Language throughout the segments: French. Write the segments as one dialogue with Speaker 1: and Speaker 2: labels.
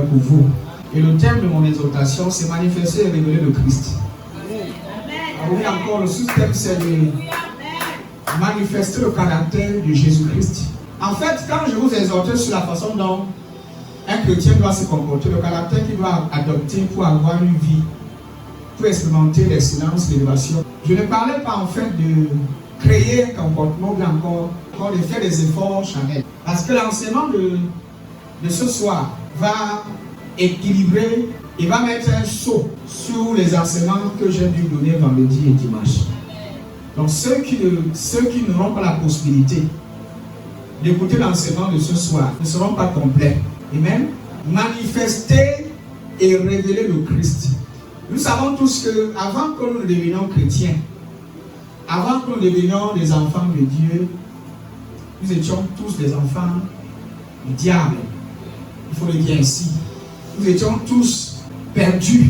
Speaker 1: pour vous. Et le thème de mon exhortation, c'est manifester et révéler le Christ. Oui, encore, le sous-thème, c'est de manifester le caractère de Jésus-Christ. En fait, quand je vous exhorte sur la façon dont un chrétien doit se comporter, le caractère qu'il doit adopter pour avoir une vie, pour expérimenter l'excellence, l'élévation, je ne parlais pas en fait de créer un comportement ou encore de faire des efforts charnels. Parce que l'enseignement de ce soir va équilibrer et va mettre un saut sur les enseignements que j'ai dû donner vendredi et dimanche. Donc ceux qui n'auront pas la possibilité d'écouter l'enseignement de ce soir ne seront pas complets. Et même manifester et révéler le Christ. Nous savons tous que avant que nous devenions chrétiens, avant que nous devenions des enfants de Dieu, nous étions tous des enfants du diable. Il faut le dire ainsi. Nous étions tous perdus.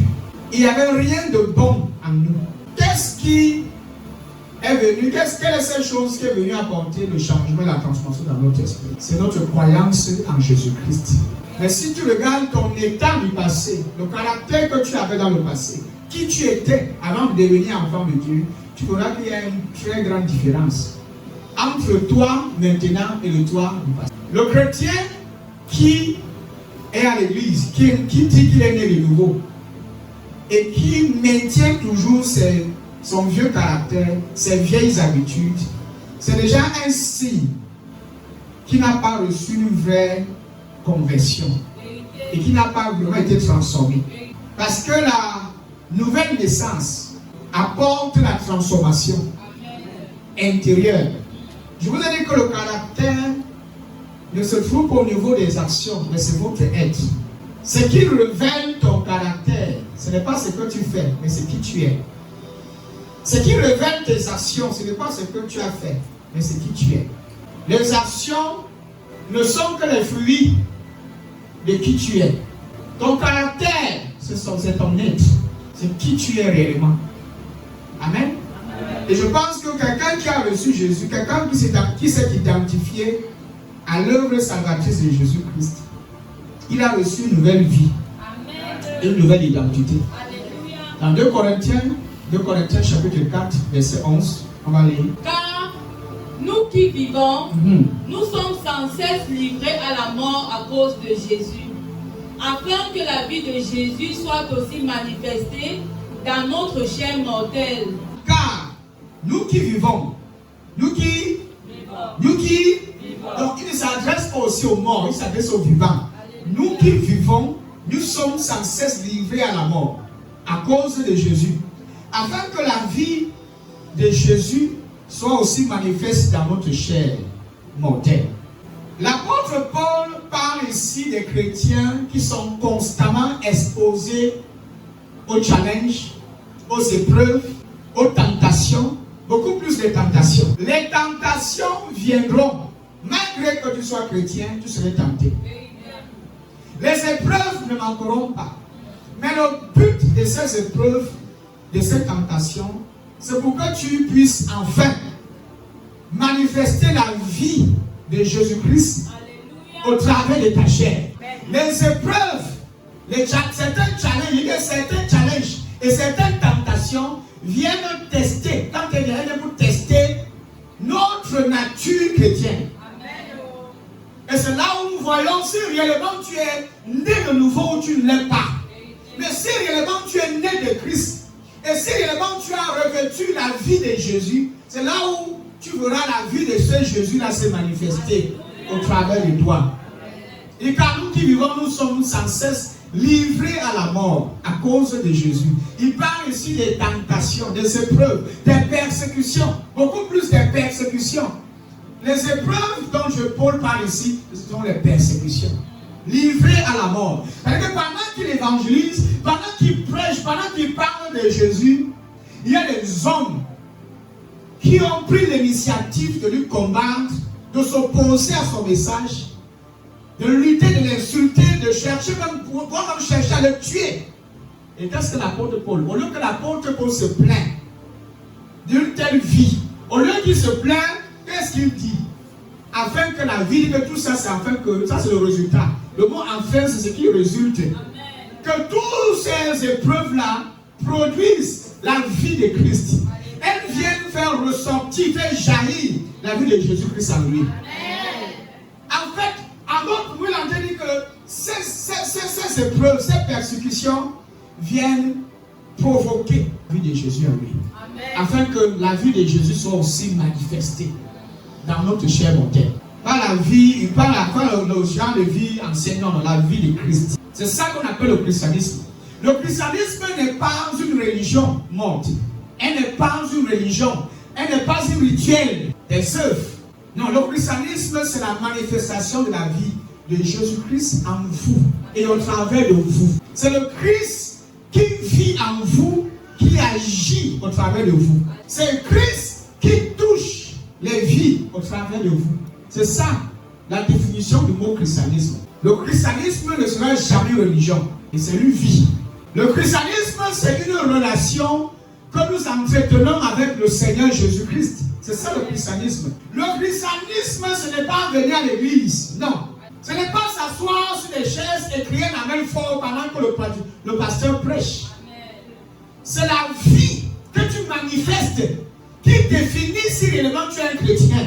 Speaker 1: Il n'y avait rien de bon en nous. Qu'est-ce qui est venu, quelle est cette chose qui est venue apporter le changement et la transformation dans notre esprit? C'est notre croyance en Jésus-Christ. Mais si tu regardes ton état du passé, le caractère que tu avais dans le passé, qui tu étais avant de devenir enfant de Dieu, tu verras qu'il y a une très grande différence entre toi maintenant et le toi du passé. Le chrétien qui est à l'église, qui dit qu'il est né de nouveau et qui maintient toujours son vieux caractère, ses vieilles habitudes, c'est déjà un signe qui n'a pas reçu une vraie conversion et qui n'a pas vraiment été transformé. Parce que la nouvelle naissance apporte la transformation intérieure. Je vous ai dit que le caractère ne se trouve qu'au niveau des actions, mais c'est votre être. Ce qui révèle ton caractère, ce n'est pas ce que tu fais, mais ce qui tu es. Ce qui révèle tes actions, ce n'est pas ce que tu as fait, mais ce qui tu es. Les actions ne sont que les fruits de qui tu es. Ton caractère, c'est ton être. C'est qui tu es réellement. Amen. Et je pense que quelqu'un qui a reçu Jésus, quelqu'un qui s'est identifié à l'œuvre salvatrice de Jésus-Christ, il a reçu une nouvelle vie. Amen. Et une nouvelle identité. Alléluia. Dans 2 Corinthiens chapitre 4, verset 11, on va lire.
Speaker 2: Car nous qui vivons, nous sommes sans cesse livrés à la mort à cause de Jésus, afin que la vie de Jésus soit aussi manifestée dans notre chair mortelle.
Speaker 1: Car nous qui vivons, donc il ne s'adresse pas aussi aux morts, il s'adresse aux vivants. Nous qui vivons, nous sommes sans cesse livrés à la mort à cause de Jésus, afin que la vie de Jésus soit aussi manifeste dans notre chair mortelle. L'apôtre Paul parle ici des chrétiens qui sont constamment exposés aux challenges, aux épreuves, aux tentations, beaucoup plus de tentations. Les tentations viendront, malgré que tu sois chrétien, tu serais tenté. Les épreuves ne manqueront pas. Mais le but de ces épreuves, de ces tentations, c'est pour que tu puisses enfin manifester la vie de Jésus-Christ au travers de ta chair. Les épreuves, certains challenges et certaines tentations viennent tester, quand elles viennent pour tester notre nature chrétienne. Et c'est là où nous voyons si réellement tu es né de nouveau ou tu ne l'es pas. Mais si réellement tu es né de Christ, et si réellement tu as revêtu la vie de Jésus, c'est là où tu verras la vie de ce Jésus-là se manifester au travers de toi. Et car nous qui vivons, nous sommes sans cesse livrés à la mort à cause de Jésus. Il parle ici des tentations, des épreuves, des persécutions, beaucoup plus des persécutions. Les épreuves dont Paul parle ici, ce sont les persécutions. Livrés à la mort. Parce que pendant qu'il évangélise, pendant qu'il prêche, pendant qu'il parle de Jésus, il y a des hommes qui ont pris l'initiative de lui combattre, de s'opposer à son message, de lutter, de l'insulter, de chercher même pour chercher à le tuer. Et qu'est-ce que l'apôtre Paul? Au lieu que l'apôtre Paul se plaint d'une telle vie, au lieu qu'il se plaint, qu'est-ce qu'il dit? Afin que la vie de tout ça, c'est afin que, ça c'est le résultat. Le mot enfin, c'est ce qui résulte. Amen. Que toutes ces épreuves-là produisent la vie de Christ. Elles viennent faire ressortir, faire jaillir la vie de Jésus-Christ en lui. Amen. En fait, à d'autres, nous l'avons dit que ces épreuves, ces persécutions viennent provoquer la vie de Jésus en lui. Amen. Afin que la vie de Jésus soit aussi manifestée dans notre chair mortelle. Pas la vie, pas le genre de vie ancienne, non, la vie de Christ. C'est ça qu'on appelle le christianisme. Le christianisme n'est pas une religion morte. Elle n'est pas une religion. Elle n'est pas un rituel des œuvres. Non, le christianisme, c'est la manifestation de la vie de Jésus-Christ en vous et au travers de vous. C'est le Christ qui vit en vous, qui agit au travers de vous. C'est le Christ qui touche les vies au travers de vous. C'est ça la définition du mot christianisme. Le christianisme ne sera jamais religion, et c'est une vie. Le christianisme, c'est une relation que nous entretenons avec le Seigneur Jésus-Christ. C'est ça le christianisme. Le christianisme, ce n'est pas venir à l'église. Non. Ce n'est pas s'asseoir sur des chaises et crier la même fort pendant que le pasteur prêche. C'est la vie que tu manifestes qui définit si réellement tu es un chrétien.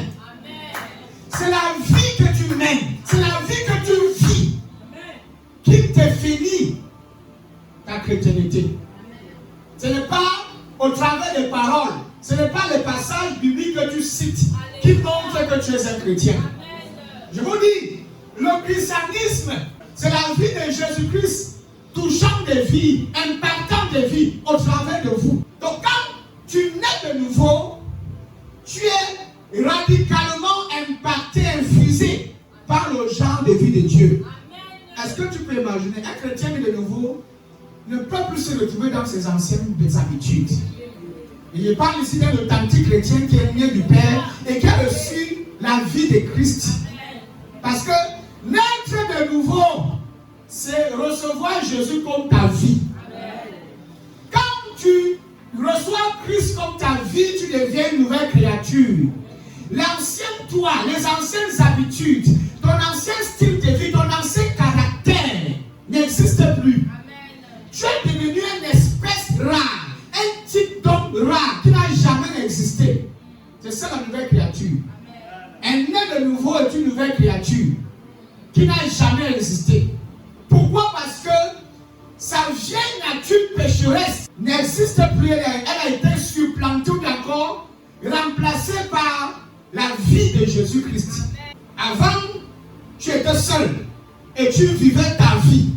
Speaker 1: C'est la vie que tu mènes. C'est la vie que tu vis qui définit ta chrétienté. Ce n'est pas au travers des paroles. Ce n'est pas les passages bibliques que tu cites qui montrent que tu es un chrétien. Je vous dis, le christianisme, c'est la vie de Jésus-Christ touchant des vies, impactant des vies au travers de vous. Donc quand tu nais de nouveau, tu es radicalement impacté, infusé par le genre de vie de Dieu. Est-ce que tu peux imaginer un chrétien de nouveau ne peut plus se retrouver dans ses anciennes habitudes? Il parle ici d'un authentique chrétien qui est né du Père et qui a reçu la vie de Christ. Parce que naître de nouveau, c'est recevoir Jésus comme ta vie. Quand tu reçois Christ comme ta vie, tu deviens une nouvelle créature. L'ancien toi, les anciennes habitudes, ton ancien style de vie, ton ancien caractère n'existe plus. Tu es devenu une espèce rare, un type d'homme rare qui n'a jamais existé. C'est ça la nouvelle créature. Un né de nouveau est une nouvelle créature qui n'a jamais existé. Pourquoi? Parce que sa vieille nature pécheresse n'existe plus. Elle a été supplantée ou encore remplacée par la vie de Jésus-Christ. Avant, tu étais seul et tu vivais ta vie.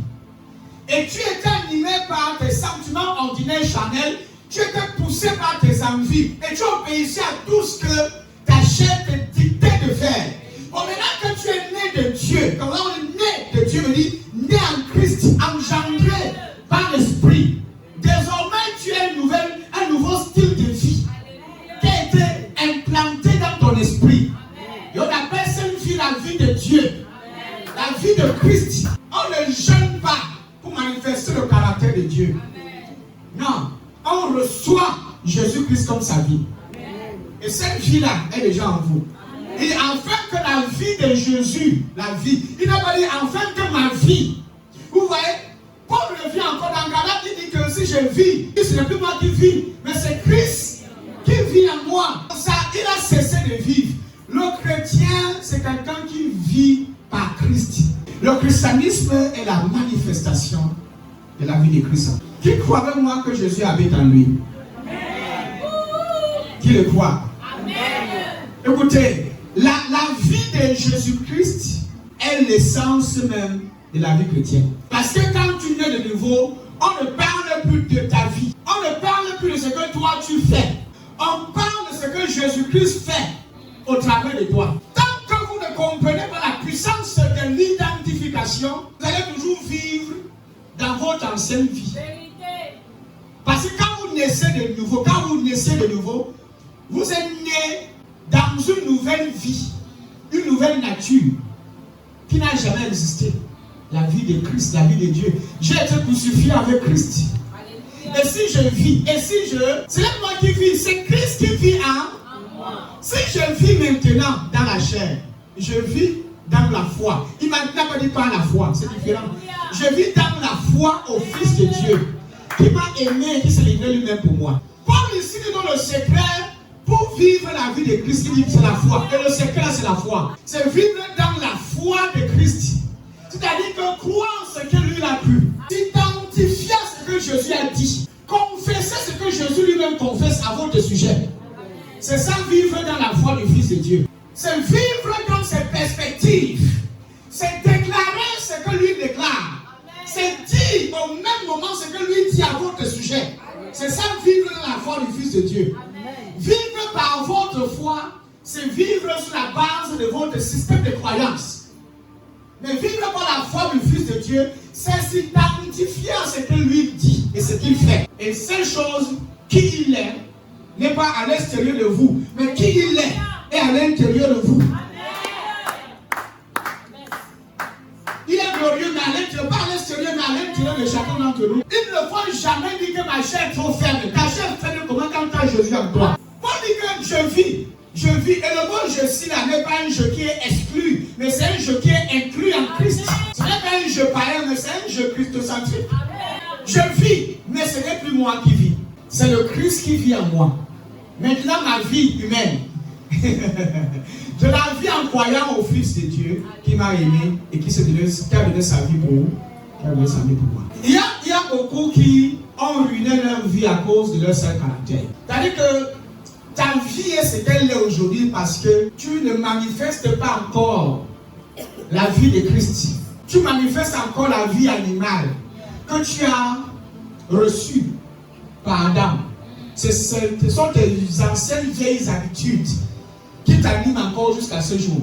Speaker 1: Et tu étais animé par tes sentiments ordinaires charnels. Tu étais poussé par tes envies. Et tu obéissais à tout ce que ta chair te dictait de faire. Bon, maintenant que tu es né de Dieu, quand on est né de Dieu, on dit né en Christ, engendré par l'Esprit. Désormais, tu es un nouveau style de vie qui a été implanté dans ton esprit. Et on appelle cette vie la vie de Dieu, la vie de Christ. On ne jeûne pas pour manifester le caractère de Dieu. Non, on reçoit Jésus-Christ comme sa vie. Et cette vie-là est déjà en vous. Et afin que la vie de Jésus, la vie, il n'a pas dit afin que ma vie. Vous voyez, Paul revient encore dans Galates, il dit que si je vis, ce n'est plus moi qui vis, mais c'est Christ qui vit en moi. Ça, il a cessé de vivre. Le chrétien, c'est quelqu'un qui vit par Christ. Le christianisme est la manifestation de la vie de Christ. Qui croit avec moi que Jésus habite en lui? Amen. Qui le croit? Amen. Écoutez, la vie de Jésus-Christ est l'essence même de la vie chrétienne. Parce que quand tu nais de nouveau, on ne parle plus de ta vie. On ne parle plus de ce que toi tu fais. On parle de ce que Jésus-Christ fait au travers de toi. Tant que vous ne comprenez pas la puissance de l'identification, vous allez toujours vivre dans votre ancienne vie. Parce que quand vous naissez de nouveau, vous êtes né dans une nouvelle vie, une nouvelle nature qui n'a jamais existé. La vie de Christ, la vie de Dieu. J'ai été crucifié avec Christ. Alléluia. Et si je vis, c'est là moi qui vis, c'est Christ qui vit en moi. Si je vis maintenant dans la chair, je vis dans la foi. Il n'a pas dit par la foi, c'est différent. Je vis dans la foi au Fils de Dieu, qui m'a aimé et qui s'est livré lui-même pour moi. Paul ici nous donne le secret pour vivre la vie de Christ. Il dit c'est la foi. Et le secret, c'est la foi. C'est vivre dans la foi de Christ. C'est-à-dire que croire ce que lui a cru, s'identifier à ce que Jésus a dit, confesser ce que Jésus lui-même confesse à votre sujet. C'est ça, vivre dans la foi du Fils de Dieu. C'est vivre dans ses perspectives. C'est déclarer ce que lui déclare. C'est dire au même moment ce que lui dit à votre sujet. C'est ça, vivre dans la foi du Fils de Dieu. Vivre par votre foi, c'est vivre sur la base de votre système de croyance. Mais vivre par la foi du Fils de Dieu, c'est s'identifier à ce que lui dit et ce qu'il fait. Et cette chose, qui il est, n'est pas à l'extérieur de vous, mais qui il est à l'intérieur de vous. Il est glorieux, mais à l'intérieur, pas à l'extérieur, mais à l'intérieur de chacun d'entre nous. Il ne faut jamais dire que ma chair est trop faible. Ta chair est faible comment quand tu as Jésus en toi. Faut dire que je vis. Et le mot je suis là n'est pas un jeu qui est exclu, mais c'est un jeu qui est inclus en Christ. Ce n'est pas un jeu païen, mais c'est un jeu christocentrique. Je vis, mais ce n'est plus moi qui vis. C'est le Christ qui vit en moi. Maintenant, ma vie humaine, je la vis en croyant au Fils de Dieu qui m'a aimé et qui a donné sa vie pour vous, qui a donné sa vie pour moi. Il y a beaucoup qui ont ruiné leur vie à cause de leur seul caractère. C'est-à-dire que ta vie est ce qu'elle est aujourd'hui parce que tu ne manifestes pas encore la vie de Christ. Tu manifestes encore la vie animale que tu as reçue par Adam. Ce sont tes anciennes vieilles habitudes qui t'animent encore jusqu'à ce jour.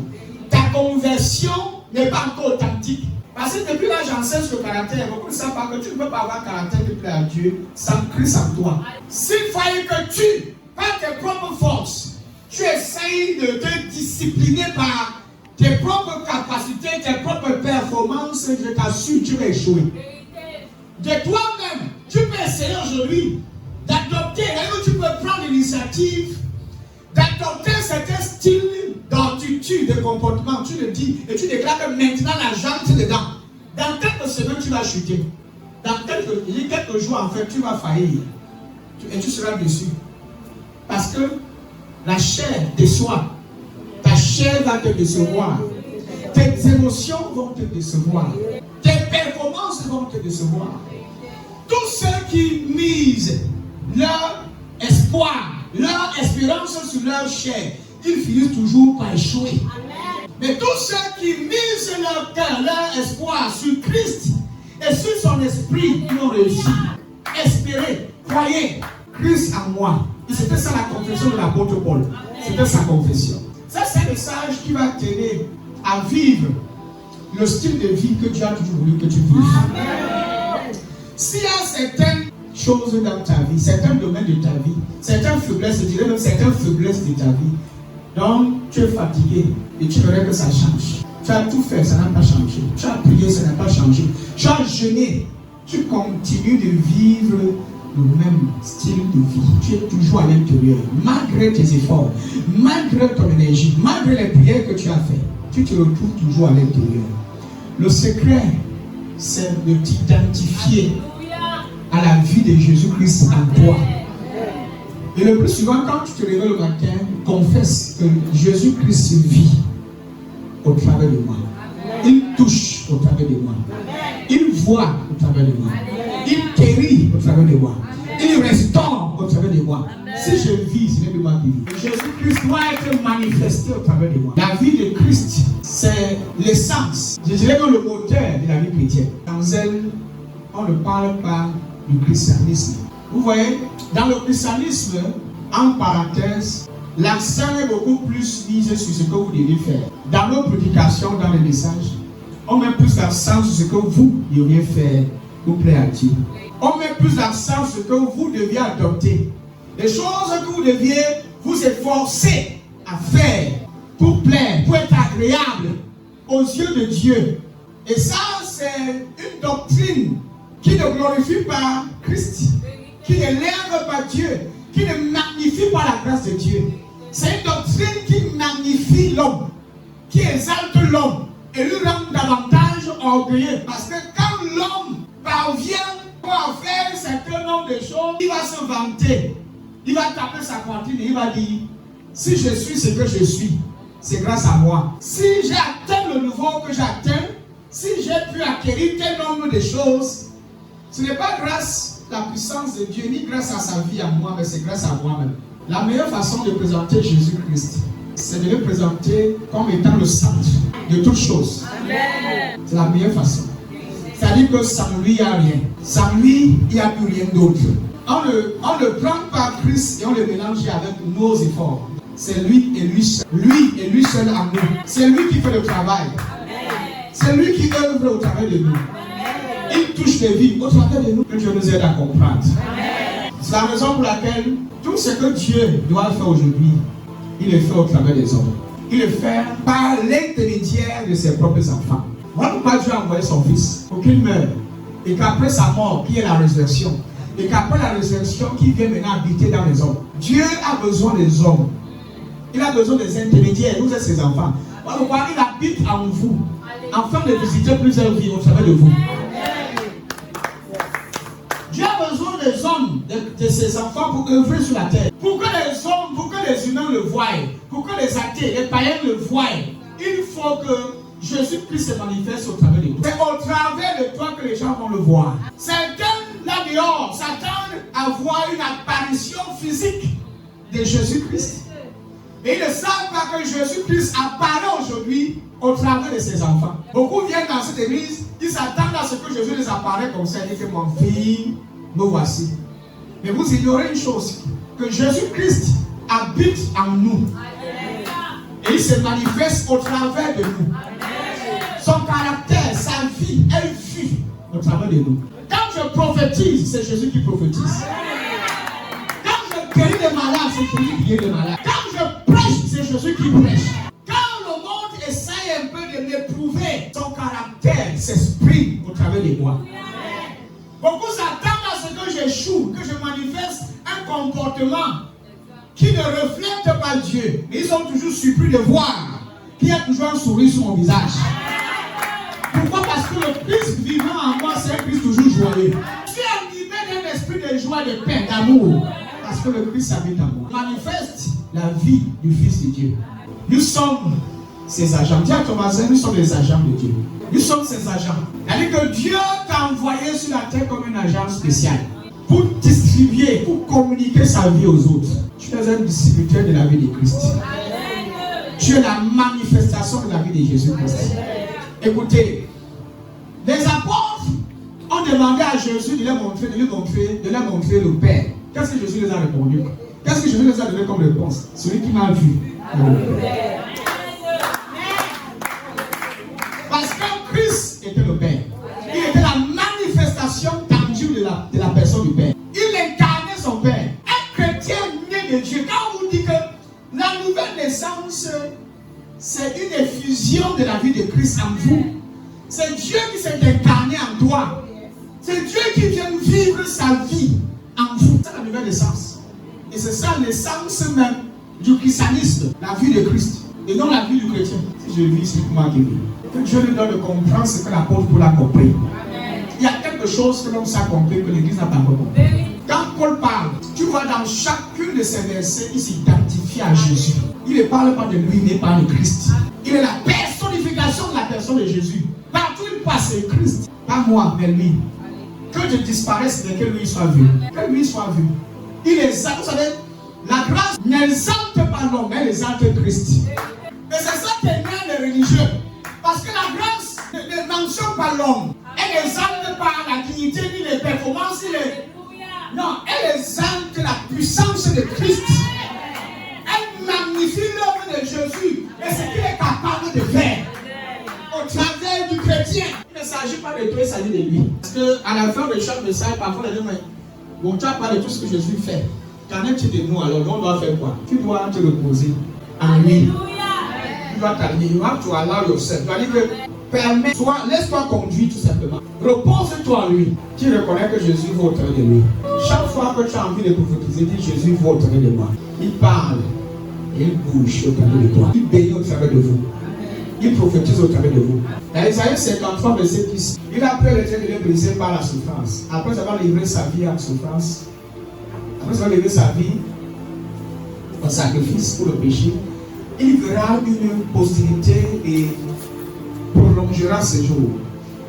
Speaker 1: Ta conversion n'est pas encore authentique. Parce que depuis là, j'enseigne ce caractère. Beaucoup ne savent pas que tu ne peux pas avoir un caractère qui plaît à Dieu sans Christ en toi. S'il fallait que tu, par tes propres forces, tu essayes de te discipliner par tes propres capacités, tes propres performances, je t'assure, tu vas échouer. De toi-même, tu peux essayer aujourd'hui d'adopter, tu peux prendre l'initiative d'adopter certains styles d'attitude, de comportement. Tu le dis et tu déclares que maintenant la jante est dedans. Dans quelques semaines, tu vas chuter. Dans quelques jours, en fait, tu vas faillir. Et tu seras déçu. Parce que la chair déçoit. Ta chair va te décevoir. Tes émotions vont te décevoir. Tes performances vont te décevoir. Tous ceux qui misent leur espoir, leur espérance sur leur chair, ils finissent toujours par échouer. Amen. Mais tous ceux qui misent leur cœur, leur espoir sur Christ et sur son esprit, ils ont réussi. Espérez, croyez, Christ en moi. Et c'était ça la confession de l'apôtre Paul. C'était sa confession. Ça, c'est le message qui va t'aider à vivre le style de vie que Dieu a toujours voulu que tu vives. Amen. S'il y a certaines choses dans ta vie, certains domaines de ta vie, certaines faiblesses, je dirais même certaines faiblesses de ta vie, donc tu es fatigué et tu voudrais que ça change. Tu as tout fait, ça n'a pas changé. Tu as prié, ça n'a pas changé. Tu as jeûné, tu continues de vivre le même style de vie. Tu es toujours à l'intérieur, malgré tes efforts, malgré ton énergie, malgré les prières que tu as faites. Tu te retrouves toujours à l'intérieur. Le secret, c'est de t'identifier à la vie de Jésus-Christ en toi. Et le plus souvent, quand tu te réveilles le matin, confesse que Jésus-Christ vit au travers de moi. Il touche au travers de moi. Il voit au travers de moi. Il guérit au travers de moi. Il restaure au travers de moi. Si je vis, ce n'est pas moi qui vis. Jésus-Christ doit être manifesté au travers de moi. La vie de Christ, c'est l'essence. Je dirais que le moteur de la vie chrétienne. Dans elle, on ne parle pas du christianisme. Vous voyez, dans le christianisme, en parenthèse, l'accent est beaucoup plus mis sur ce que vous devez faire. Dans nos prédications, dans les messages, on met plus d'accent sur ce que vous devriez faire pour plaire à Dieu. On met plus d'accent sur ce que vous deviez adopter. Les choses que vous deviez vous efforcer à faire pour plaire, pour être agréable aux yeux de Dieu. Et ça, c'est une doctrine qui ne glorifie pas Christ, qui ne lève pas Dieu, qui ne magnifie pas la grâce de Dieu. C'est une doctrine qui magnifie l'homme, qui exalte l'homme, et lui rendre davantage orgueilleux. Parce que quand l'homme parvient à faire un certain nombre de choses, il va se vanter. Il va taper sa poitrine et il va dire, si je suis ce que je suis, c'est grâce à moi. Si j'ai atteint le niveau que j'atteins, si j'ai pu acquérir tel nombre de choses, ce n'est pas grâce à la puissance de Dieu, ni grâce à sa vie à moi, mais c'est grâce à moi-même. La meilleure façon de présenter Jésus-Christ, c'est de le présenter comme étant le centre de toutes choses. C'est la meilleure façon. C'est-à-dire que sans lui, il n'y a rien. Sans lui, il n'y a plus rien d'autre. On ne prend pas Christ et on le mélange avec nos efforts. C'est lui et lui seul. Lui et lui seul en nous. C'est lui qui fait le travail. C'est lui qui œuvre au travers de nous. Il touche les vies au travers de nous. Que Dieu nous aide à comprendre. C'est la raison pour laquelle tout ce que Dieu doit faire aujourd'hui, il le fait au travers des hommes. Il le fait par l'intermédiaire de ses propres enfants. Voilà pourquoi Dieu a envoyé son Fils pour qu'il meure. Et qu'après sa mort, qui est la résurrection, et qu'après la résurrection, qui vient maintenant habiter dans les hommes. Dieu a besoin des hommes. Il a besoin des intermédiaires. Vous êtes ses enfants. Voilà pourquoi il habite en vous, afin de visiter plusieurs vies au travers de vous. Dieu a besoin des hommes, de ses enfants pour œuvrer sur la terre. Pour que les hommes, pour que les humains le voient, pour que les athées, les païens le voient, il faut que Jésus-Christ se manifeste au travers de toi. C'est au travers de toi que les gens vont le voir. Certains là dehors s'attendent à voir une apparition physique de Jésus-Christ. Et ils ne savent pas que Jésus-Christ apparaît aujourd'hui au travers de ses enfants. Beaucoup viennent dans cette église, ils s'attendent à ce que Jésus les apparaît comme ça. Ils disent, mon fils, me voici. Mais vous ignorez une chose, que Jésus-Christ habite en nous. Et il se manifeste au travers de nous. Son caractère, sa vie, elle vit au travers de nous. Quand je prophétise, c'est Jésus qui prophétise. Quand je guéris les malades, c'est Jésus qui guérit les malades. Quand je prêche, c'est Jésus qui prêche. Quand le monde essaye un peu de m'éprouver, son caractère s'exprime au travers de moi. Beaucoup s'attendent à ce que j'échoue, que je manifeste un comportement qui ne reflète pas Dieu. Mais ils sont toujours surpris de voir qu'il y a toujours un sourire sur mon visage. Pourquoi? Parce que le Christ vivant en moi, c'est un Christ toujours joyeux. Je suis animé d'un esprit de joie, de paix, d'amour. Parce que le Christ habite en moi. Manifeste la vie du Fils de Dieu. Nous sommes ses agents. Dis à ton voisin, nous sommes les agents de Dieu. Nous sommes ses agents. C'est-à-dire que Dieu t'a envoyé sur la terre comme un agent spécial pour distribuer, pour communiquer sa vie aux autres. Tu es un distributeur de la vie de Christ. Tu es la manifestation de la vie de Jésus-Christ. Écoutez, les apôtres ont demandé à Jésus de leur montrer le Père. Qu'est-ce que Jésus les a répondu? Qu'est-ce que Jésus les a donné comme réponse? Celui qui m'a vu. Parce que Christ était le Père. Il était la manifestation tangible de la personne du Père. Il incarnait son Père. Un chrétien né de Dieu. Quand on vous dit que la nouvelle naissance, c'est une effusion de la vie de Christ en vous. C'est Dieu qui s'est incarné en toi. C'est Dieu qui vient vivre sa vie en vous. C'est la nouvelle naissance. Et c'est ça l'essence même du christianisme, la vie de Christ. Et non la vie du chrétien. Si je vis, c'est moi qui vis. Que Dieu lui donne de comprendre ce que l'apôtre Paul a compris. Il y a quelque chose que l'homme s'est compris que l'Église n'a pas compris. Quand Paul parle, tu vois dans chacun de ses versets, il s'identifie à Jésus. Il ne parle pas de lui, mais par le Christ. Il est la personnification de la personne de Jésus. Partout il passe, c'est Christ. Pas moi, mais lui. Que je disparaisse, mais que lui soit vu. Que lui soit vu. Il exalte, vous savez, la grâce n'exalte pas l'homme, elle exalte Christ. Et c'est ça qui est bien les religieux. Parce que la grâce ne mentionne pas l'homme. Elle n'exalte pas la dignité ni les performances. Non, elle exalte la puissance de Christ. Elle magnifie l'œuvre de Jésus et ce qu'il est capable de faire. Au travers du chrétien. Il ne s'agit pas de toi, il s'agit de lui. Parce qu'à la fin de chaque message, parfois les gens disent, bon, tu as parlé de tout ce que Jésus fait. Qu'en est-il de nous alors? On doit faire quoi? Tu dois te reposer en lui. Tu dois t'allier. You have to allow yourself. Tu dois dire que permets-toi, laisse-toi conduire tout simplement. Repose-toi en lui. Tu reconnais que Jésus va au travers de lui. Chaque fois que tu as envie de prophétiser, dis Jésus va au travers de moi. Il parle et il bouge au travers de toi. Il bénit au travers de vous. il prophétise au travers de vous. Dans Isaïe 53, verset 10, il a pris le trait de brisé par la souffrance. Après avoir livré sa vie à la souffrance, après avoir livré sa vie en sacrifice pour le péché, il verra une postérité et prolongera ses jours.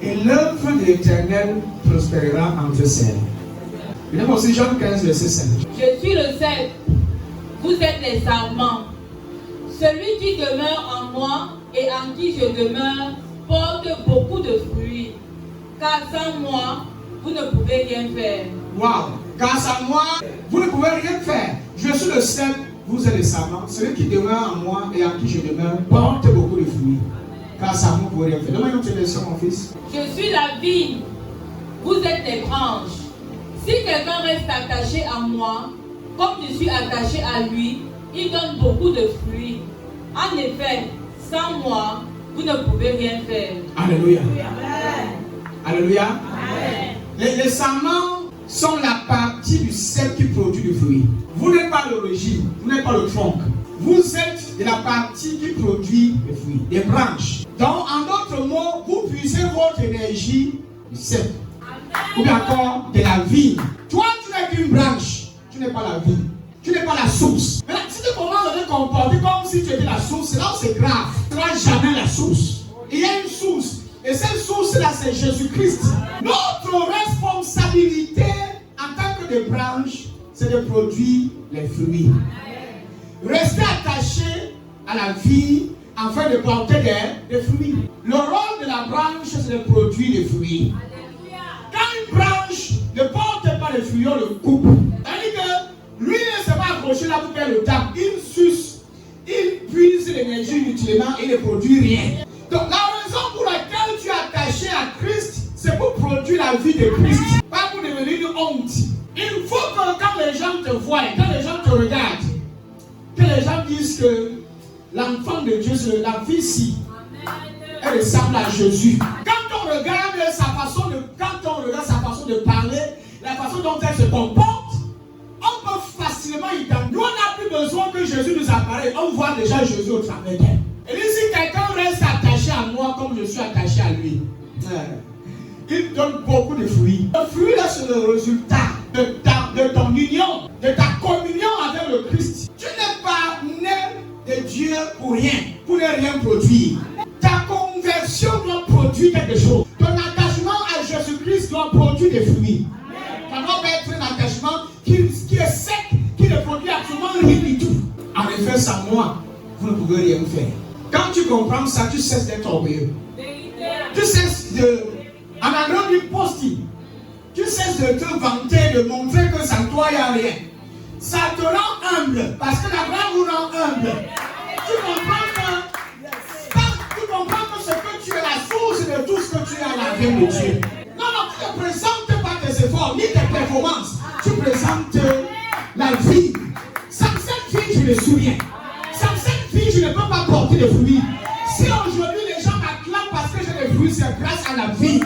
Speaker 1: Et l'œuvre de l'Éternel prospérera entre ses lèvres. Il y a aussi Jean 15, verset 5.
Speaker 2: Je suis le cep, vous êtes les sarments. Celui qui demeure en moi et en qui je demeure porte beaucoup de fruits. Car sans moi, vous ne pouvez rien faire.
Speaker 1: Waouh! Car sans moi, vous ne pouvez rien faire. Je suis le cep, vous êtes les sarments. Celui qui demeure en moi et en qui je demeure porte beaucoup de fruits. Car sans moi, vous ne pouvez rien faire. Donne-moi une autre leçon, mon fils.
Speaker 2: Je suis la vigne, vous êtes les branches. Si quelqu'un reste attaché à moi, comme je suis attaché à lui, il donne beaucoup de fruits. En effet, sans moi, vous ne pouvez rien faire.
Speaker 1: Alléluia.
Speaker 2: Amen.
Speaker 1: Alléluia.
Speaker 2: Amen.
Speaker 1: Les sarments sont la partie du cep qui produit du fruit. Vous n'êtes pas l'origine, vous n'êtes pas le tronc. Vous êtes de la partie qui produit le fruit, des branches. Donc, en d'autres mots, vous puisez votre énergie du cep. Ou bien encore de la vie. Toi, tu n'es qu'une branche. Tu n'es pas la vie. Tu n'es pas la source. Mais là, si tu commences à te comporter comme si tu étais la source, c'est là où c'est grave. Tu ne seras jamais la source. Il y a une source. Et cette source-là, c'est Jésus-Christ. Notre responsabilité en tant que des branches, c'est de produire les fruits. Rester attaché à la vie afin de porter des fruits. Le rôle de la branche, c'est de produire des fruits. Quand une branche ne porte pas les fruits, on le coupe. C'est-à-dire que lui ne s'est pas accroché là pour faire le tap. Il suce, il puise l'énergie inutilement et ne produit rien. Donc la raison pour laquelle tu es attaché à Christ, c'est pour produire la vie de Christ. Pas pour devenir une honte. Il faut que quand les gens te voient, quand les gens te regardent, que les gens disent que l'enfant de Dieu, c'est la fille ci, elle ressemble à Jésus. Quand on regarde sa façon de parler, la façon dont elle se comporte, on peut facilement identifier. Nous, on n'a plus besoin que Jésus nous apparaisse. On voit déjà Jésus au travers d'elle. Et dit, si quelqu'un reste attaché à moi comme je suis attaché à lui, il donne beaucoup de fruits. Le fruit, là, c'est le résultat de ton union, de ta communion avec le Christ. Tu n'es pas né de Dieu pour rien, pour ne rien produire. Ta conversion doit produire quelque chose. Ton attachement à Jésus-Christ doit produire des fruits. Ça ne doit pas être un attachement qui est sec, qui ne produit absolument rien du tout. En effet, sans moi, vous ne pouvez rien faire. Quand tu comprends ça, tu cesses d'être orgueilleux. Tu cesses de... En anglais, du posting. Tu cesses de te vanter, de montrer que sans toi, il n'y a rien. Ça te rend humble. Parce que la grâce vous rend humble. Tu comprends que ce que tu es la source de tout ce que tu as la vie de Dieu. Non, tu ne présentes pas tes efforts, ni tes performances. Tu présentes la vie. Sans cette vie, je me souviens. Sans cette vie, je ne peux pas porter de fruits. Si aujourd'hui les gens m'acclament parce que j'ai des fruits, c'est grâce à la vie.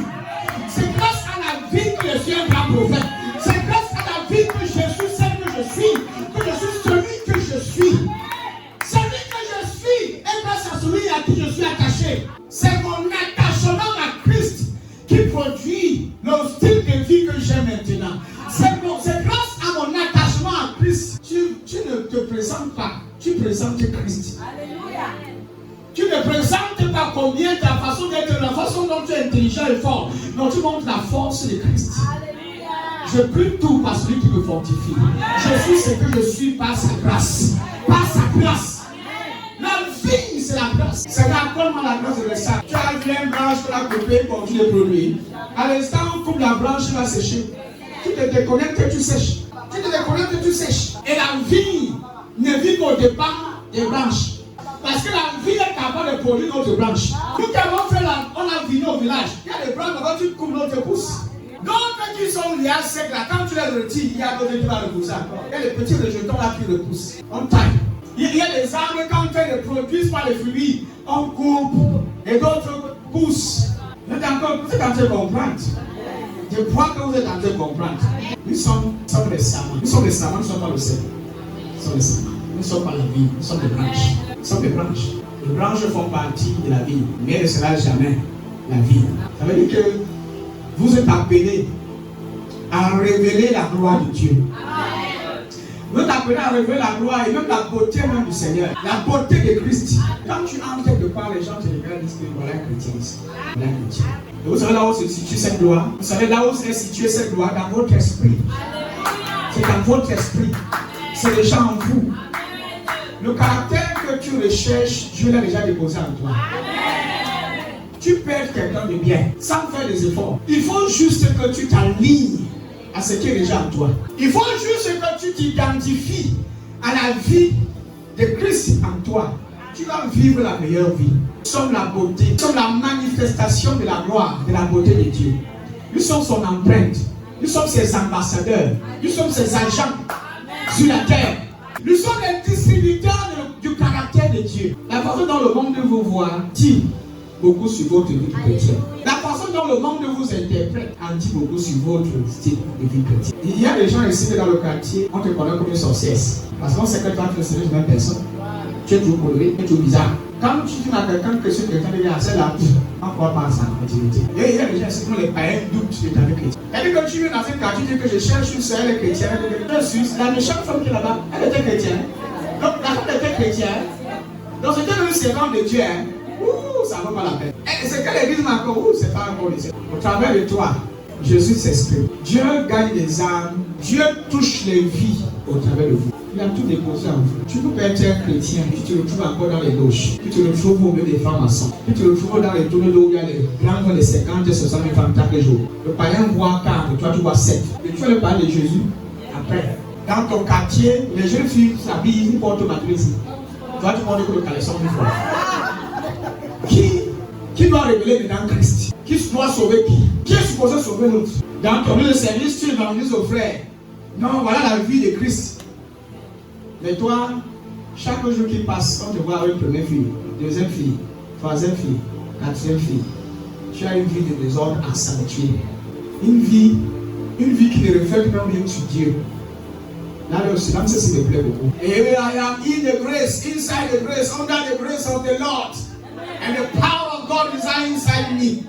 Speaker 1: C'est grâce à la vie que je suis un grand prophète. C'est grâce à la vie que je suis celle que je suis. Que je suis celui que je suis. Celui que je suis est grâce à celui à qui je suis attaché. C'est mon attachement à Christ qui produit le style de vie que j'ai maintenant. C'est grâce à mon attachement à Christ. Tu ne te présentes pas, tu présentes Christ. Alléluia. Tu ne présentes pas combien ta façon d'être, la façon dont tu es intelligent et fort. Non, tu montres la force de Christ. Alléluia. Je prie tout par celui qui me fortifie. Je suis ce que je suis par sa grâce. Par sa grâce. La vie, c'est la grâce. C'est actuellement la grâce de ça. Tu as une branche pour la couper pour tu les produis. À l'instant où coupe la branche, elle va sécher. Tu te déconnectes, tu sèches. Tu te déconnectes, tu sèches. Et la vie ne vit qu'au départ des branches. Parce que la vie est capable de produire notre branche. Nous qui avons fait on a vigné au village. Il y a des branches, quand tu coupes notre pousse. D'autres qui sont liés à sec là, quand tu les retires, il y a d'autres qui vont repousser encore. Il y a des petits rejetons là qui repoussent. On taille. Il y a des arbres, quand elles ne produisent pas les fruits, on coupe et d'autres poussent. Vous êtes en train de comprendre. Je crois que vous êtes en train de comprendre. Nous sommes des savants. Nous sommes des savants, nous ne sommes pas le sel. Nous sommes des savants. Nous ne sommes pas la vie, nous sommes des branches. Nous sommes des branches. Les branches font partie de la vie, mais elles ne seront jamais la vie. Ça veut dire que vous êtes appelés à révéler la gloire de Dieu. Vous êtes appelés à révéler la gloire et même la beauté même du Seigneur. La beauté de Christ. Quand tu entres quelque part, les gens te regardent et disent que voilà un chrétien ici. Voilà un chrétien. Et vous savez là où se situe cette gloire? Vous savez là où se situe cette gloire? Dans votre esprit. C'est dans votre esprit. C'est déjà en vous. Le caractère que tu recherches, Dieu l'a déjà déposé en toi. Tu peux être quelqu'un de bien sans faire des efforts. Il faut juste que tu t'alignes à ce qui est déjà en toi. Il faut juste que tu t'identifies à la vie de Christ en toi. Tu vas vivre la meilleure vie. Nous sommes la beauté, nous sommes la manifestation de la gloire, de la beauté de Dieu. Nous sommes son empreinte. Nous sommes ses ambassadeurs. Nous sommes ses agents sur la terre. Nous sommes les distributeurs du caractère de Dieu. La façon dont le monde vous voit dit beaucoup sur votre vie chrétienne. La façon dont le monde vous interprète en dit beaucoup sur votre style de vie chrétienne. Il y a des gens ici dans le quartier, on te connaît comme une sorcière. Parce qu'on sait que toi tu ne serais jamais personne. Tu es toujours coloré, tu es toujours bizarre. Quand tu dis à quelqu'un que c'est quelqu'un de bien, c'est là, on ne croit pas à sa intimité. Et il y a des gens ici qui les païens doutent de ta vie chrétienne. C'est-à-dire que tu viens dans un quartier, tu dis que je cherche une sœur chrétienne, je suis la méchante femme qui est là-bas, elle était chrétienne. Donc la femme était chrétienne. Donc c'était une servante de Dieu. Ça ne vaut pas la peine. Et c'est que l'église m'a encore, c'est pas encore les. Au travers de toi, Jésus s'exprime. Dieu gagne des âmes. Dieu touche les vies au travers de vous. Il a tout déposé en vous. Tu peux pas être un chrétien, puis tu te retrouves encore dans les loges. Puis tu te retrouves au milieu des femmes ensemble. Puis tu te retrouves dans les tournées d'eau où il y a les grands de 50 et 60 000 femmes chaque jour. Le païen voit 4, toi tu vois 7. Et tu vas le parler de Jésus après. Dans ton quartier, les jeunes filles s'habillent, ils portent ma ici. Toi tu portes le caleçon une fois. Qui doit révéler dedans Christ? Qui doit sauver qui? Qui est supposé sauver l'autre? Dans ton lieu de service, tu évangélises aux frères. Non, voilà la vie de Christ. Mais toi, chaque jour qui passe, on te voit une première fille, deuxième fille, troisième fille, quatrième fille. Tu as une vie de désordre accentuée. Une vie qui ne reflète même rien sur Dieu. Là, le silence, ça me plaît beaucoup. Et I am in the grace, inside the grace, under the grace of the Lord. And the power of God resides inside me.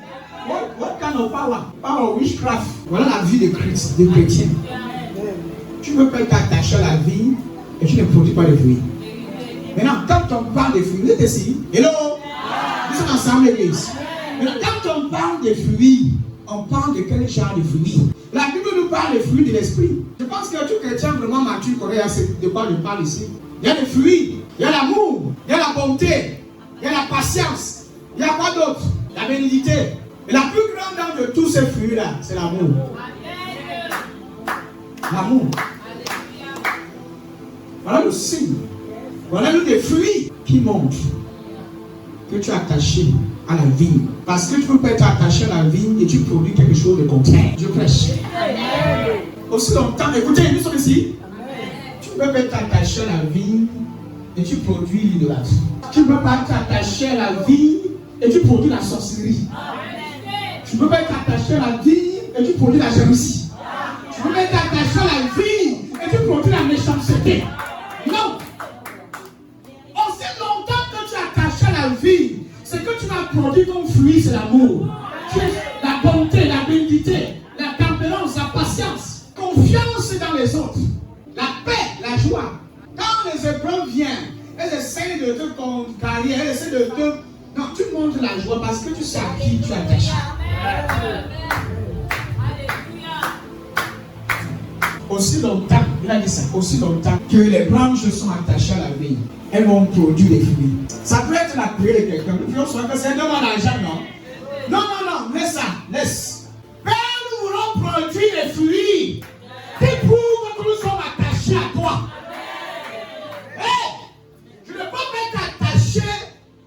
Speaker 1: What kind of power? Power of witchcraft. Voilà la vie de Christ, de chrétien. Tu ne peux pas t'attacher à la vie et tu ne produis pas de fruits. Maintenant, quand on parle de fruits, vous êtes ici. Hello? Nous sommes ensemble, l'église. Maintenant, quand on parle de fruits, on parle de quel genre de fruits? La Bible nous parle des fruits de l'esprit. Je pense que tout chrétien vraiment mature connaît de quoi je parle ici. Il y a des fruits, il y a l'amour, il y a la bonté, il y a la patience, il y a quoi d'autre? La bénédiction. Et la plus grande de tous ces fruits-là, c'est l'amour. L'amour. Voilà le signe. Voilà l'un des fruits qui montrent que tu es attaché à la vie. Parce que tu ne peux pas être attaché à la vie et tu produis quelque chose de contraire. Je prêche. Aussi longtemps, écoutez, nous sommes ici. Tu ne peux pas être attaché à la vie et tu produis l'idolâtrie. Tu ne peux pas être attaché à la vie et tu produis la sorcellerie. Tu ne peux pas être attaché à la vie et tu produis la jalousie. Tu ne peux pas être attaché à la vie et tu produis la méchanceté. Non. Aussi longtemps que tu es attaché à la vie, ce que tu vas produire comme fruit, c'est l'amour. La bonté, la bénédiction, la tempérance, la patience, confiance dans les autres, la paix, la joie. Quand les épreuves viennent, elles essayent de te contrarier, elles essayent de te... Non, tu montres la joie parce que tu sais à qui tu es attaché. Aussi longtemps, il a dit ça, aussi longtemps que les branches sont attachées à la vie, elles vont produire des fruits. Ça peut être la prière de quelqu'un. Nous voulons que c'est devant l'argent, non? Non, laisse ça, laisse. Père, nous voulons produire des fruits qui prouvent que nous sommes attachés à toi. Je ne peux pas être attaché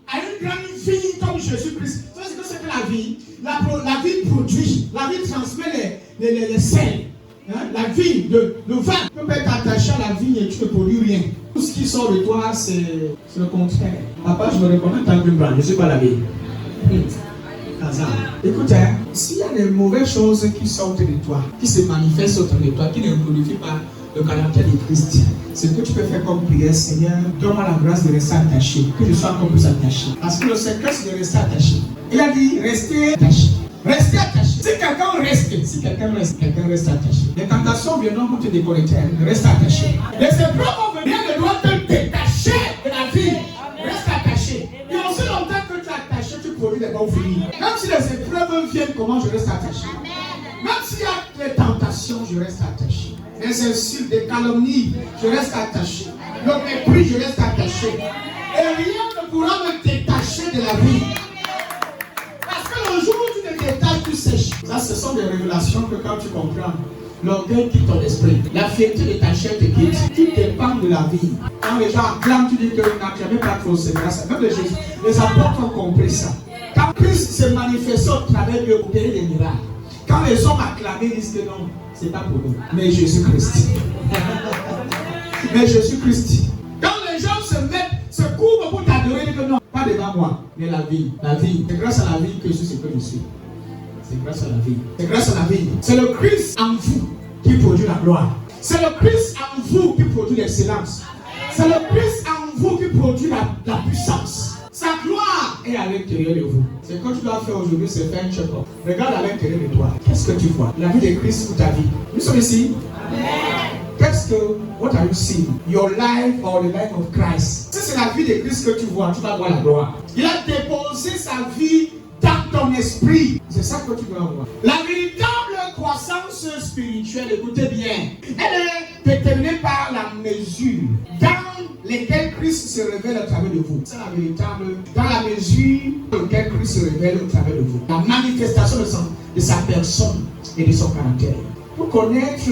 Speaker 1: à une grande vie comme Jésus-Christ. C'est ce que c'est que la vie. La vie produit, la vie transmet les sels. La vie, le vin. Tu ne peux pas être attaché à la vie et tu ne produis rien. Tout ce qui sort de toi, c'est le contraire. Papa, je me reconnais tant qu'une branche, je ne suis pas la vie. Écoute, s'il y a des mauvaises choses qui sortent de toi, qui se manifestent autour de toi, qui ne glorifient pas le caractère de Christ. Ce que tu peux faire comme prière, Seigneur, donne-moi la grâce de rester attaché, que je sois encore plus attaché. Parce que le secret, c'est de rester attaché. Il a dit, restez attaché. Restez attaché. Si quelqu'un reste attaché. Les tentations viendront pour te déconnecter. Reste attaché. Les épreuves vont venir, ne doivent te détacher de la vie. Reste attaché. Et aussi longtemps que tu es attaché, tu produis des bons fruits. Même si les épreuves viennent, comment je reste attaché? Même s'il y a des tentations, je reste attaché. Les insultes, des calomnies, je reste attaché. Le mépris, je reste attaché. Et rien ne pourra me détacher de la vie. Parce que le jour où tu te détaches, tu sèches. Ça, ce sont des révélations que quand tu comprends, l'orgueil quitte ton esprit. La fierté de ta chair te quitte. Tu dépends de la vie. Quand les gens acclament, tu dis que n'a jamais pas trop c'est grâce. Même les apôtres ont compris ça. Quand Christ se manifeste au travers d'eux, opérer des miracles. Quand les hommes acclament, ils disent que non, c'est pas pour nous. Mais Jésus-Christ. Mais Jésus-Christ. Quand les gens se couvrent pour t'adorer, ils disent que non, pas devant moi, mais la vie. La vie. C'est grâce à la vie que je suis ce que je suis. C'est grâce à la vie. C'est grâce à la vie. C'est le Christ en vous qui produit la gloire. C'est le Christ en vous qui produit l'excellence. C'est le Christ en vous qui produit la puissance. Sa gloire est à l'intérieur de vous. Ce que tu dois faire aujourd'hui, c'est faire un check-up. Regarde à l'intérieur de toi. Qu'est-ce que tu vois? La vie de Christ ou ta vie? Nous sommes ici. Amen. What are you seeing? Your life or the life of Christ? Si c'est la vie de Christ que tu vois, tu vas voir la gloire. Il a déposé sa vie dans ton esprit. C'est ça que tu dois voir. La véritable croissance spirituelle, écoutez bien, elle est déterminée par la mesure dans laquelle Christ se révèle à travers de vous. C'est la véritable, dans la mesure dans laquelle Christ se révèle au travers de vous. La manifestation de sa personne et de son caractère. Pour connaître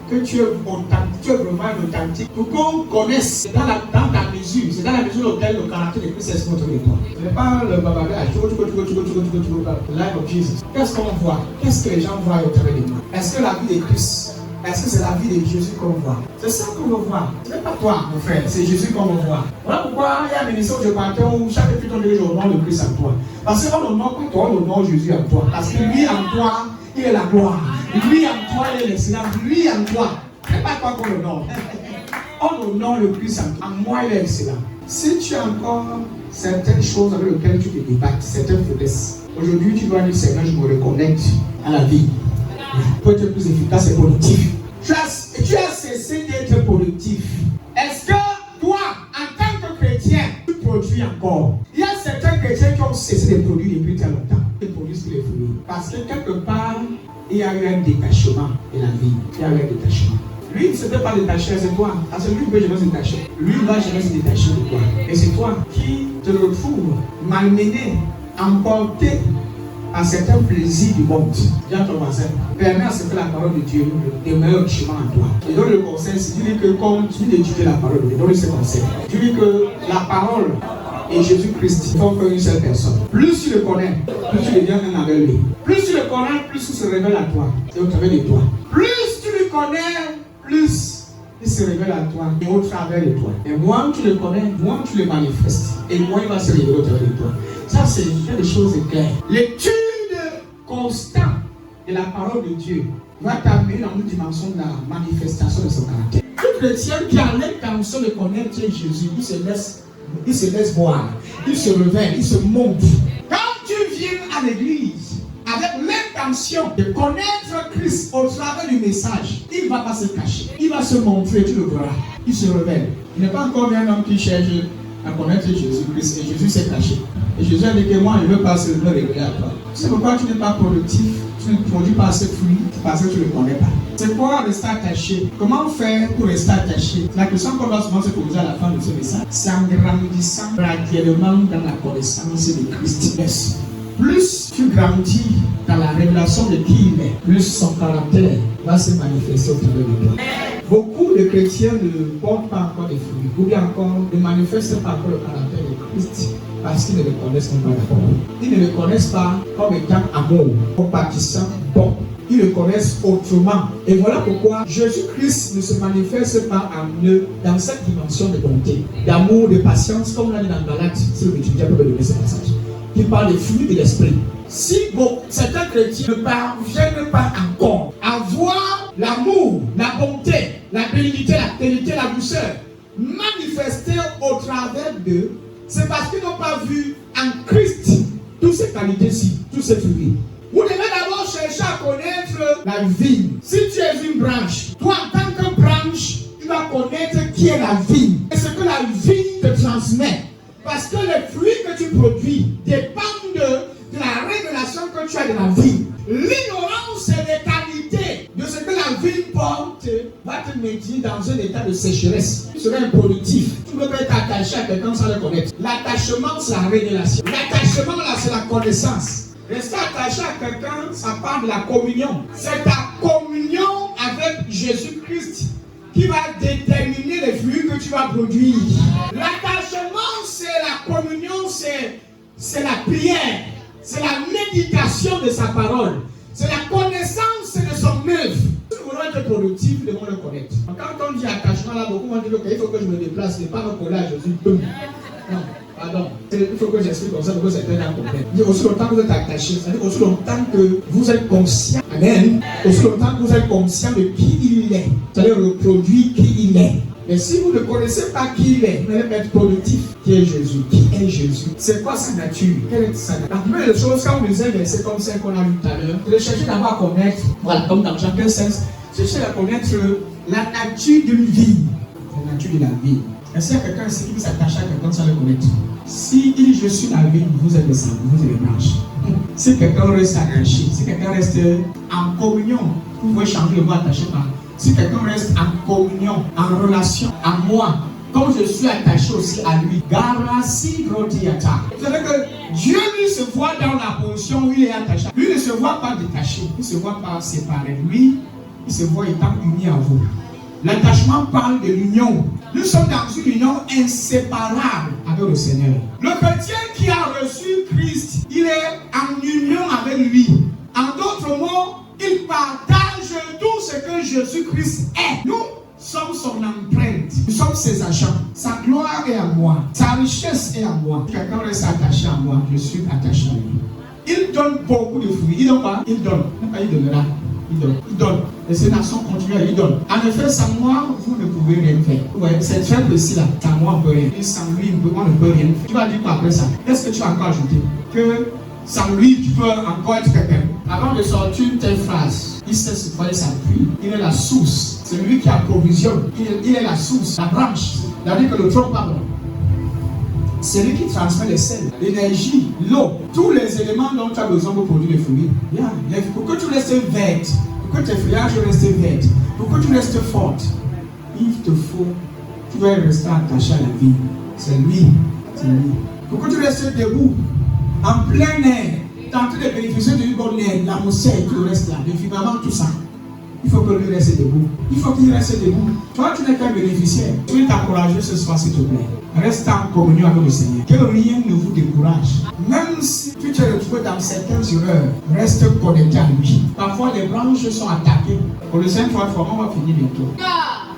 Speaker 1: que tu es vraiment authentique, pour qu'on connaisse, c'est dans ta mesure, c'est dans la mesure auquel le caractère de Christ s'exprime autour de toi. Ce n'est pas le babagage, the life of Jesus. Qu'est-ce qu'on voit? Qu'est-ce que les gens voient au travers de moi? Est-ce que la vie de Christ, est-ce que c'est la vie de Jésus qu'on voit? C'est ça qu'on veut voir. Ce n'est pas toi, mon frère, c'est Jésus qu'on veut voir. Voilà pourquoi il y a une émission où je partais où chaque putain on dirige au nom de Christ en toi. Parce qu'on honore pas toi, on honore Jésus en toi. Parce que lui en toi, il est la gloire. Lui en toi, il est l'excellence. Lui en toi, ce n'est pas toi qu'on honore. On honore le Christ en toi. En moi, il est excellent. Si tu as encore certaines choses avec lesquelles tu te débattes, certaines faiblesses, aujourd'hui tu dois dire Seigneur, je me reconnecte à la vie. Pour être plus efficace et productif. Tu as cessé d'être productif. Est-ce que toi, en tant que chrétien, tu produis encore? Il y a certains chrétiens qui ont cessé de produire depuis très longtemps. Ils produisent plus les fruits. Parce que quelque part, il y a eu un détachement de la vie. Il y a eu un détachement. Lui, il ne s'était pas détaché, c'est toi. Parce que lui, il ne va jamais se détacher. Lui, il ne va jamais se détacher de toi. Et c'est toi qui te retrouves malmené, emporté à certains plaisirs du monde. Dis à ton voisin, permets à ce que la parole de Dieu demeure chemin en toi. Et donc le conseil, c'est de dire que quand tu étudies la parole de Dieu, donne ce conseil. Tu dis que la parole et Jésus-Christ font qu'une seule personne. Plus tu le connais, plus tu deviens un avec lui. Plus tu le connais, plus il se révèle à toi. C'est au travers de toi. Plus tu le connais, plus il se révèle à toi et au travers de toi. Et moins tu le connais, moins tu le manifestes. Et moins il va se révéler au travers de toi. Ça, c'est des choses claires. L'étude constante de la parole de Dieu va t'amener dans une dimension de la manifestation de son caractère. Tout chrétien qui a l'intention de connaître Jésus, il se laisse voir, il se révèle, il se montre. Quand tu viens à l'église avec l'intention de connaître Christ au travers du message, il ne va pas se cacher, il va se montrer, tu le verras, il se révèle. Il n'est pas encore un homme qui cherche à connaître Jésus-Christ et Jésus s'est caché. Et Jésus a dit que moi, je ne veux pas se révéler à toi. C'est pourquoi tu n'es pas productif, tu ne produis pas assez de fruits, parce que tu ne le connais pas. C'est quoi rester attaché? Comment faire pour rester attaché? La question qu'on doit souvent se poser à la fin de ce message, c'est en grandissant graduellement dans la connaissance de Christ. Plus tu grandis dans la révélation de qui il est, plus son caractère va se manifester au travers de toi. Beaucoup de chrétiens ne portent pas encore des fruits, ou bien encore ne manifestent pas encore le caractère de Christ parce qu'ils ne le connaissent pas d'abord. Ils ne le connaissent pas comme étant amour, compatissant, bon. Ils le connaissent autrement. Et voilà pourquoi Jésus-Christ ne se manifeste pas en eux dans cette dimension de bonté, d'amour, de patience, comme on l'a dit dans Galates, si vous étudiez, vous pouvez donner ce passage. Il parle des fruits de l'esprit. Si certains chrétiens ne parviennent pas encore à voir l'amour, la bonté, la bénignité, la fidélité, la douceur, manifestées au travers d'eux, c'est parce qu'ils n'ont pas vu en Christ toutes ces qualités-ci, tous ces fruits. Vous devez d'abord chercher à connaître la vigne. Si tu es une branche, toi en tant que branche, tu vas connaître qui est la vigne et ce que la vigne te transmet. Parce que les fruits que tu produis dépendent de la révélation que tu as de la vigne. L'ignorance des qualités de ce que la vigne porte va te maintenir dans un état de sécheresse. Tu seras improductif. Tu ne peux pas être attaché à quelqu'un sans le connaître. L'attachement, c'est la révélation. L'attachement, là, c'est la connaissance. Rester attaché à quelqu'un, ça parle de la communion. C'est ta communion avec Jésus-Christ qui va déterminer les fruits que tu vas produire. L'attachement, c'est la communion, c'est la prière, c'est la méditation de sa parole, c'est la connaissance de son œuvre. Si nous voulons être productifs, nous devons le connaître. Quand on dit attachement, là, beaucoup vont dire qu'il faut que je me déplace, ce n'est pas me coller à Jésus. Non. Pardon, il faut que j'explique comme ça pour que certains comprennent. Aussi longtemps que vous êtes attaché, c'est-à-dire aussi longtemps que vous êtes conscient, amen, aussi longtemps que vous êtes conscient de qui il est, c'est-à-dire le produit qui il est. Mais si vous ne connaissez pas qui il est, vous n'allez pas être productif. Qui est Jésus? Qui est Jésus? C'est quoi sa nature? Quelle est sa nature? La première des choses, quand on lisait verset comme ça qu'on a lu tout à l'heure, c'est de chercher d'abord à connaître, voilà, comme dans Jean 15, chercher à connaître la nature d'une vie. La nature de la vie. Est-ce qu'il y a quelqu'un ici qui peut s'attacher à quelqu'un sans le connaître? Si il dit je suis la vie, vous êtes le sang, vous êtes les branches. Si quelqu'un reste attaché, si quelqu'un reste en communion, vous pouvez changer le mot attaché par. Si quelqu'un reste en communion, en relation à moi, comme je suis attaché aussi à lui, Garasi Grodiata. C'est-à-dire que Dieu lui se voit dans la position où il est attaché. Lui ne se voit pas détaché, il ne se voit pas séparé. Lui, il se voit étant uni à vous. L'attachement parle de l'union. Nous sommes dans une union inséparable avec le Seigneur. Le chrétien qui a reçu Christ, il est en union avec lui. En d'autres mots, il partage tout ce que Jésus-Christ est. Nous sommes son empreinte. Nous sommes ses agents. Sa gloire est à moi. Sa richesse est à moi. Quelqu'un reste attaché à moi, je suis attaché à lui. Il donne beaucoup de fruits. Il donne pas. Il donne. Il donnera. Il donne. Et ces nations continuent, il donne. En effet, sans moi, vous ne pouvez rien faire. Ouais, c'est très précis là. Sans moi, on ne peut rien. Et sans lui, on ne peut rien faire. Tu vas dire quoi après ça? Qu'est-ce que tu vas encore ajouter? Que sans lui, tu peux encore être quelqu'un. Avant de sortir tes phrases, il sait sur quoi il s'appuie. Il est la source. C'est lui qui approvisionne. Il est la source, la branche. C'est-à-dire que le tronc, pardon. C'est lui qui transmet les sels, l'énergie, l'eau, tous les éléments dont tu as besoin pour produire les fruits. Pour que tu restes verte, pour que tes feuillages restent verts, pour que tu restes forte, il te faut, tu dois rester attaché à la vie. C'est lui. Pour que tu restes debout, en plein air, tenter de bénéficier d'une bonne air, l'atmosphère, tout le reste là, le firmament, tout ça. Il faut que lui reste debout. Il faut qu'il reste debout. Toi, tu n'es qu'un bénéficiaire. Je vais t'encourager ce soir, s'il te plaît. Reste en communion avec le Seigneur. Que rien ne vous décourage. Même si tu te retrouves dans certaines erreurs, reste connecté à lui. Parfois, les branches sont attaquées. Pour le Saint-Fois, on va finir bientôt.
Speaker 2: Car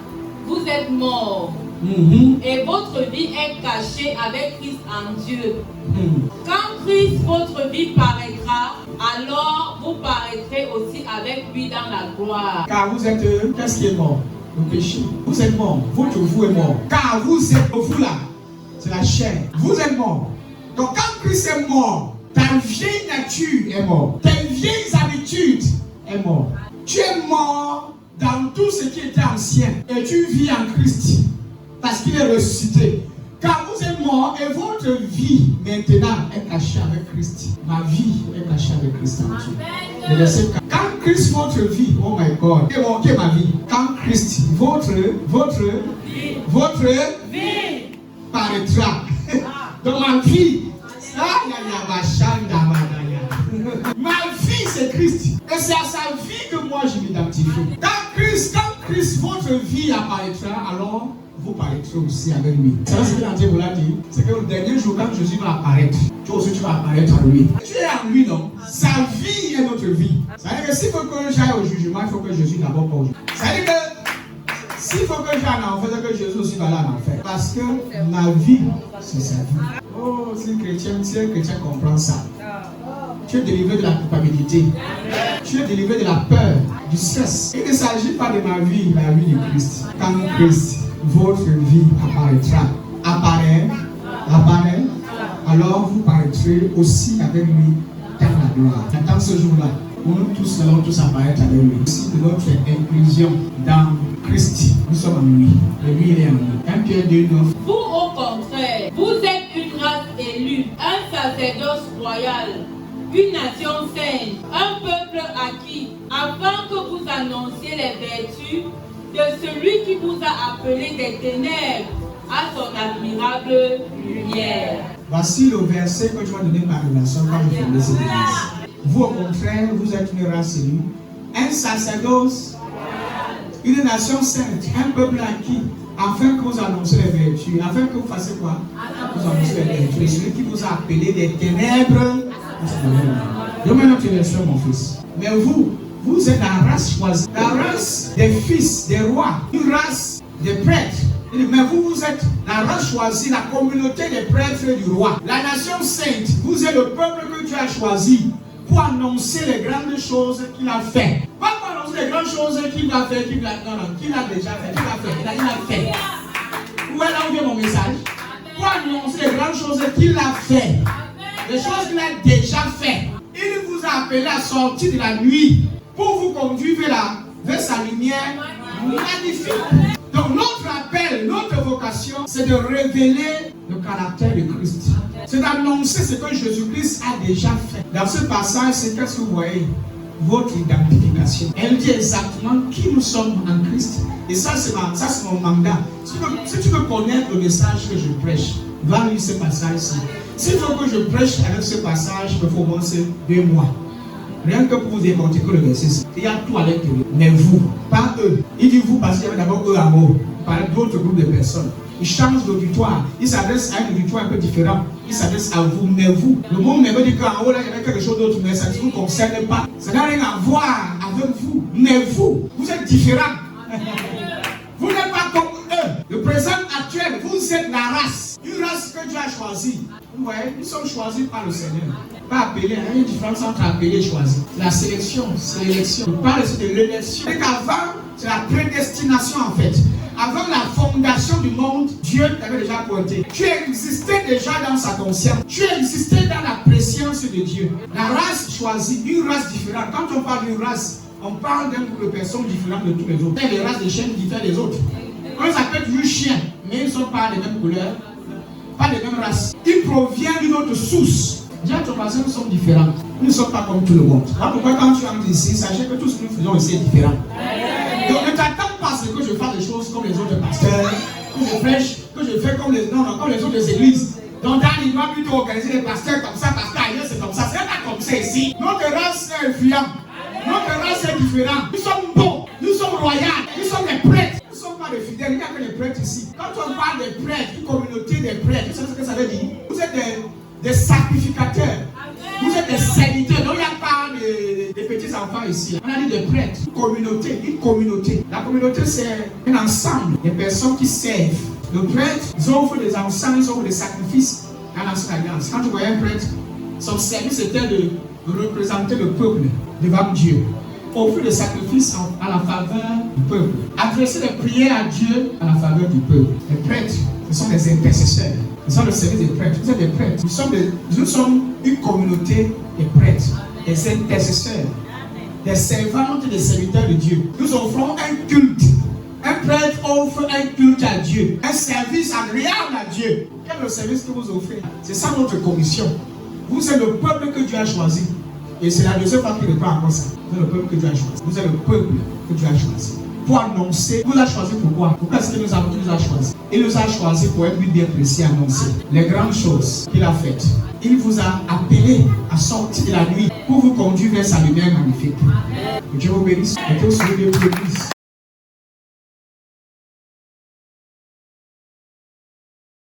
Speaker 2: vous êtes morts. Et votre vie est cachée avec Christ en Dieu. Quand Christ, votre vie, paraîtra, alors vous paraîtrez aussi avec lui dans la gloire.
Speaker 1: Car vous êtes, qu'est-ce qui est mort? Le péché. Vous êtes mort. Votre vous est mort. Car vous êtes, vous là, c'est la chair. Vous êtes mort. Donc quand Christ est mort, ta vieille nature est morte. Tes vieilles habitudes est morte. Tu es mort dans tout ce qui était ancien. Et tu vis en Christ. Parce qu'il est ressuscité. Car vous êtes mort et votre vie maintenant est cachée avec Christ. Ma vie est cachée avec Christ en Dieu. Quand Christ, votre vie, oh my God, est ma vie. Quand Christ, votre vie paraîtra. Donc ma vie, ma vie c'est Christ. Et c'est à sa vie que moi je m'identifie. Quand Christ, votre vie apparaîtra, alors vous paraîtrez aussi avec lui. C'est ce qu'il a dit, vous l'a dit. C'est que le dernier jour, quand Jésus va apparaître, toi aussi tu vas apparaître en lui. Tu es en lui, non? Sa vie est notre vie. C'est-à-dire que s'il faut que j'aille au jugement, il faut que Jésus d'abord pas au jugement. C'est-à-dire que s'il faut que j'aille en enfer, c'est que Jésus aussi va aller en enfer. Parce que ma vie, c'est sa vie. Oh, si un chrétien comprend ça, Tu es délivré de la culpabilité. Tu es délivré de la peur, du stress. Il ne s'agit pas de ma vie, la vie du Christ. Quand Christ, votre vie apparaîtra. Apparaît. Alors vous paraîtrez aussi avec lui dans la gloire. Dans ce jour-là, nous tous allons tous apparaître avec lui. Si de notre inclusion dans Christ, nous sommes en lui. Et lui, il est en nous. 1 Pierre 2, 9.
Speaker 2: Vous, au contraire, vous êtes une race élue, un sacerdoce royal, une nation sainte, un peuple acquis, afin que vous annonciez les vertus de celui qui vous a appelé des ténèbres à son admirable lumière.
Speaker 1: Voici le verset que je vais donner par révélation quand je fondais cette église. Vous, au contraire, vous êtes une race élue, un sacerdoce, une nation sainte, un peuple acquis, afin que vous annonciez les vertus, afin que vous fassiez quoi? Vous annoncez les vertus. Celui qui vous a appelé des ténèbres. Donne-moi notre version, mon fils. Mais vous êtes la race choisie, la race des fils, des rois, une race des prêtres. Mais vous êtes la race choisie, la communauté des prêtres du roi. La nation sainte, vous êtes le peuple que Dieu a choisi pour annoncer les grandes choses qu'il a fait. Pas pour annoncer les grandes choses qu'il va faire, qu'il a déjà fait, il a fait. Où est là où vient mon message? Pour annoncer les grandes choses qu'il a fait. Les choses qu'il a déjà fait. Il vous a appelé à sortir de la nuit pour vous conduire vers sa lumière magnifique. Donc notre appel, notre vocation, c'est de révéler le caractère de Christ. C'est d'annoncer ce que Jésus-Christ a déjà fait. Dans ce passage, c'est qu'est-ce que vous voyez? Votre identification. Elle dit exactement qui nous sommes en Christ. Et ça, c'est mon mandat. Si tu veux connaître le message que je prêche, va lire ce passage-ci. S'il faut que je prêche avec ce passage, il faut commencer 2 mois. Rien que pour vous démonter que le verset, il y a tout à l'intérieur. Mais vous, pas eux. Il dit vous parce qu'il y avait d'abord eux à haut. Il parle d'autres groupes de personnes. Il change d'auditoire. Il s'adresse à un auditoire un peu différent. Il s'adresse à vous, mais vous. Le monde me dit qu'en haut, là, il y avait quelque chose d'autre, mais ça ne vous concerne pas. Ça n'a rien à voir avec vous. Mais vous êtes différents. Vous n'êtes pas comme eux. Le présent actuel, vous êtes la race. Une race que Dieu a choisie. Vous voyez, nous sommes choisis par le Seigneur. Pas appelés, il y a une différence entre appelé et choisi. La sélection, c'est l'élection. Je parle ici de l'élection. C'est qu'avant, c'est la prédestination en fait. Avant la fondation du monde, Dieu t'avait déjà pointé. Tu existais déjà dans sa conscience. Tu existais dans la préscience de Dieu. La race choisie, une race différente. Quand on parle d'une race, on parle d'un groupe de personnes différentes de tous les autres. Les races de chiens différentes des autres. On s'appelle du chien, mais ils ne sont pas les mêmes couleurs, pas les mêmes races. Ils proviennent d'une autre source. Dis à ton voisin, nous sommes différents. Nous ne sommes pas comme tout le monde. Voilà pourquoi quand tu entres ici, sachez que tout ce que nous faisons ici est différent. Donc ne t'attends pas à ce que je fasse des choses comme les autres pasteurs, que je prêche, que je fais comme les autres églises. Donc dans il doit plutôt organiser les pasteurs comme ça, parce qu'ailleurs c'est comme ça. C'est pas comme ça ici. Notre race est influente. Notre race est différente. Nous sommes beaux, nous sommes royaux, nous sommes des prêtres. Nous ne sommes pas des fidèles, il n'y a que les prêtres ici. Quand on parle des prêtres, une communauté des prêtres, vous savez ce que ça veut dire? Vous êtes des sacrificateurs. Vous êtes des serviteurs. Donc il n'y a pas des petits enfants ici. On a dit des prêtres. Une communauté. La communauté, c'est un ensemble de personnes qui servent. Le prêtre, ils offrent des encens, ils offrent des sacrifices dans l'ancienne alliance. Quand tu voyais un prêtre, son service était de représenter le peuple devant Dieu. Offrir des sacrifices à la faveur du peuple. Adresser des prières à Dieu à la faveur du peuple. Les prêtres, ce sont des intercesseurs. Ils sont le service des prêtres. Vous êtes des prêtres. Nous sommes une communauté des prêtres, des intercesseurs, des servantes et des serviteurs de Dieu. Nous offrons un culte. Un prêtre offre un culte à Dieu, un service agréable à Dieu. Quel est le service que vous offrez? C'est ça notre commission. Vous êtes le peuple que Dieu a choisi. Et c'est la deuxième fois qu'il reprend encore ça. Vous êtes le peuple que Dieu a choisi. Vous êtes le peuple que Dieu a choisi. Pour annoncer, vous a choisi pourquoi? Pourquoi est-ce qu'il nous a choisi? Il nous a choisi pour être bien précis, annoncer les grandes choses qu'il a faites. Il vous a appelé à sortir de la nuit pour vous conduire vers sa lumière magnifique. Que Dieu vous bénisse. Et que vous soyez bien bénis.